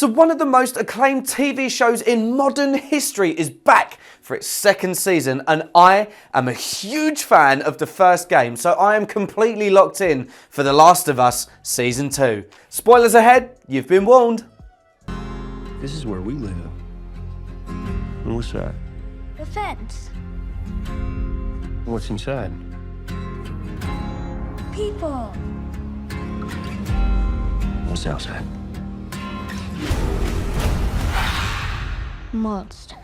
So one of the most acclaimed TV shows in modern history is back for its second season, and I am a huge fan of the first game, so I am completely locked in for The Last of Us Season 2. Spoilers ahead, you've been warned. This is where we live. And what's that? The fence. What's inside? People. What's outside? Monsters.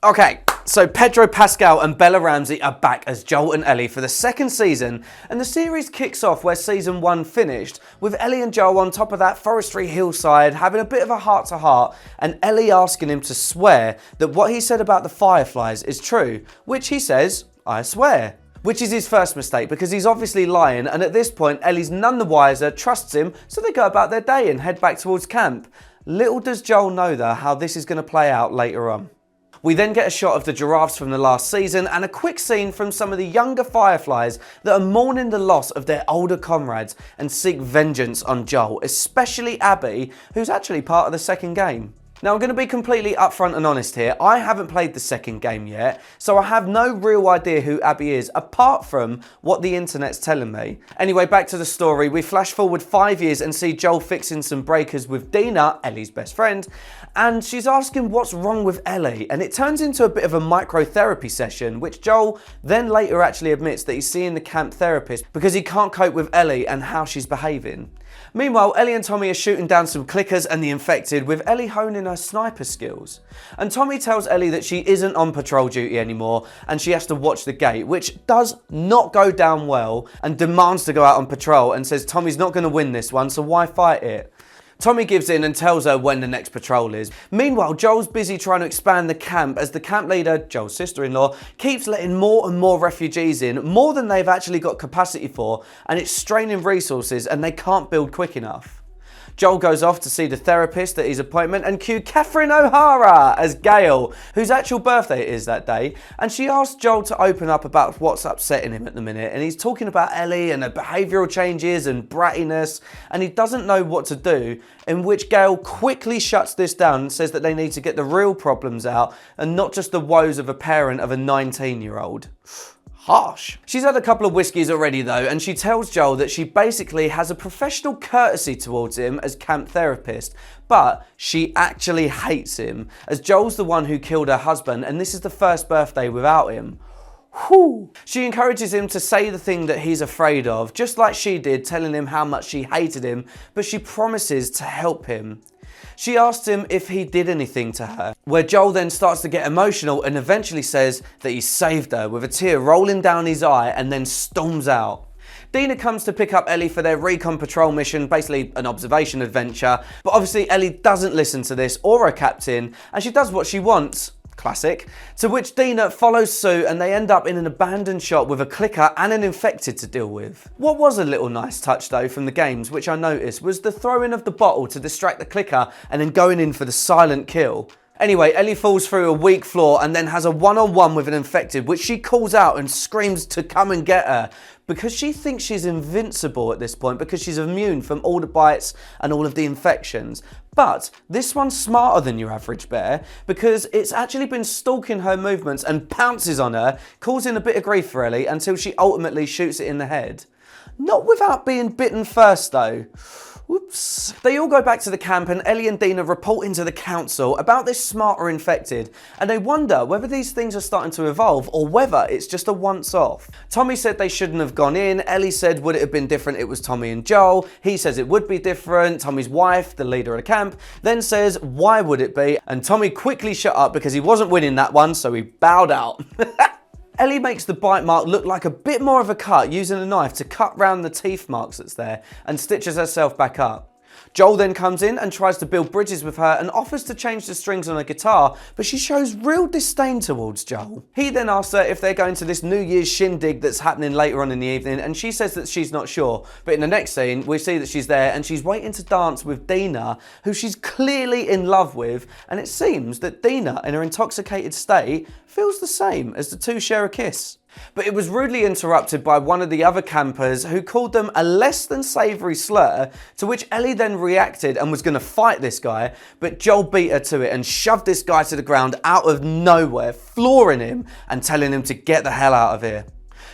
Okay, so Pedro Pascal and Bella Ramsey are back as Joel and Ellie for the second season, and the series kicks off where season 1 finished, with Ellie and Joel on top of that forestry hillside having a bit of a heart-to-heart, and Ellie asking him to swear that what he said about the fireflies is true, which he says, "I swear." Which is his first mistake, because he's obviously lying, and at this point Ellie's none the wiser, trusts him, so they go about their day and head back towards camp. Little does Joel know though how this is going to play out later on. We then get a shot of the giraffes from the last season and a quick scene from some of the younger fireflies that are mourning the loss of their older comrades and seek vengeance on Joel, especially Abby, who's actually part of the second game. Now, I'm going to be completely upfront and honest here. I haven't played the second game yet, so I have no real idea who Abby is, apart from what the internet's telling me. Anyway, back to the story. We flash forward 5 years and see Joel fixing some breakers with Dina, Ellie's best friend, and she's asking what's wrong with Ellie, and it turns into a bit of a microtherapy session, which Joel then later actually admits that he's seeing the camp therapist because he can't cope with Ellie and how she's behaving. Meanwhile, Ellie and Tommy are shooting down some clickers and the infected, with Ellie honing her sniper skills. And Tommy tells Ellie that she isn't on patrol duty anymore and she has to watch the gate, which does not go down well, and demands to go out on patrol and says Tommy's not going to win this one, so why fight it? Tommy gives in and tells her when the next patrol is. Meanwhile, Joel's busy trying to expand the camp as the camp leader, Joel's sister-in-law, keeps letting more and more refugees in, more than they've actually got capacity for, and it's straining resources and they can't build quick enough. Joel goes off to see the therapist at his appointment and cue Catherine O'Hara as Gail, whose actual birthday it is that day, and she asks Joel to open up about what's upsetting him at the minute, and he's talking about Ellie and her behavioural changes and brattiness, and he doesn't know what to do, in which Gail quickly shuts this down and says that they need to get the real problems out and not just the woes of a parent of a 19-year-old. Harsh. She's had a couple of whiskies already though, and she tells Joel that she basically has a professional courtesy towards him as camp therapist, but she actually hates him, as Joel's the one who killed her husband and this is the first birthday without him. Whew. She encourages him to say the thing that he's afraid of, just like she did, telling him how much she hated him, but she promises to help him. She asks him if he did anything to her, where Joel then starts to get emotional and eventually says that he saved her, with a tear rolling down his eye, and then storms out. Dina comes to pick up Ellie for their recon patrol mission, basically an observation adventure, but obviously Ellie doesn't listen to this or her captain, and she does what she wants. Classic. To which Dina follows suit and they end up in an abandoned shop with a clicker and an infected to deal with. What was a little nice touch though from the games, which I noticed, was the throwing of the bottle to distract the clicker and then going in for the silent kill. Anyway, Ellie falls through a weak floor and then has a one-on-one with an infected, which she calls out and screams to come and get her, because she thinks she's invincible at this point because she's immune from all the bites and all of the infections. But this one's smarter than your average bear, because it's actually been stalking her movements and pounces on her, causing a bit of grief for Ellie until she ultimately shoots it in the head. Not without being bitten first though. Whoops. They all go back to the camp and Ellie and Dina report into the council about this smarter infected, and they wonder whether these things are starting to evolve or whether it's just a once-off. Tommy said they shouldn't have gone in. Ellie said would it have been different it was Tommy and Joel. He says it would be different. Tommy's wife, the leader of the camp, then says why would it be, and Tommy quickly shut up because he wasn't winning that one, so he bowed out. Ellie makes the bite mark look like a bit more of a cut, using a knife to cut round the teeth marks that's there, and stitches herself back up. Joel then comes in and tries to build bridges with her and offers to change the strings on her guitar, but she shows real disdain towards Joel. He then asks her if they're going to this New Year's shindig that's happening later on in the evening, and she says that she's not sure. But in the next scene, we see that she's there and she's waiting to dance with Dina, who she's clearly in love with, and it seems that Dina, in her intoxicated state, feels the same as the two share a kiss. But it was rudely interrupted by one of the other campers who called them a less than savoury slur, to which Ellie then reacted and was going to fight this guy, but Joel beat her to it and shoved this guy to the ground out of nowhere, flooring him and telling him to get the hell out of here.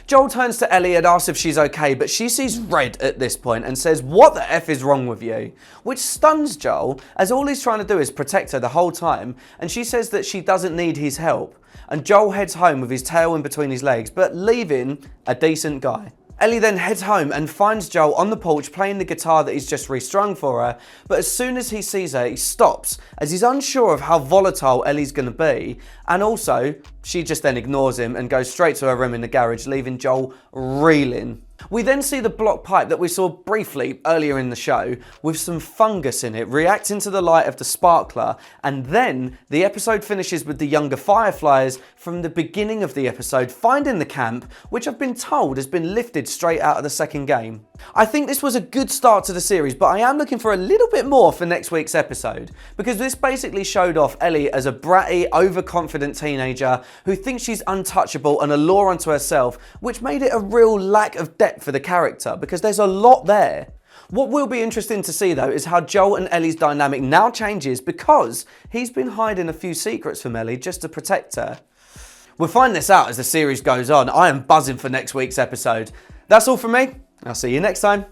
Joel turns to Ellie and asks if she's okay, but she sees red at this point and says, "What the F is wrong with you?" Which stuns Joel, as all he's trying to do is protect her the whole time, and she says that she doesn't need his help. And Joel heads home with his tail in between his legs, but leaving a decent guy. Ellie then heads home and finds Joel on the porch playing the guitar that he's just restrung for her, but as soon as he sees her, he stops, as he's unsure of how volatile Ellie's going to be, and also, she just then ignores him and goes straight to her room in the garage, leaving Joel reeling. We then see the block pipe that we saw briefly earlier in the show, with some fungus in it reacting to the light of the sparkler, and then the episode finishes with the younger Fireflies from the beginning of the episode finding the camp, which I've been told has been lifted straight out of the second game. I think this was a good start to the series, but I am looking for a little bit more for next week's episode, because this basically showed off Ellie as a bratty, overconfident teenager who thinks she's untouchable and a law unto herself, which made it a real lack of depth for the character, because there's a lot there. What will be interesting to see though is how Joel and Ellie's dynamic now changes, because he's been hiding a few secrets from Ellie just to protect her. We'll find this out as the series goes on. I am buzzing for next week's episode. That's all from me. I'll see you next time.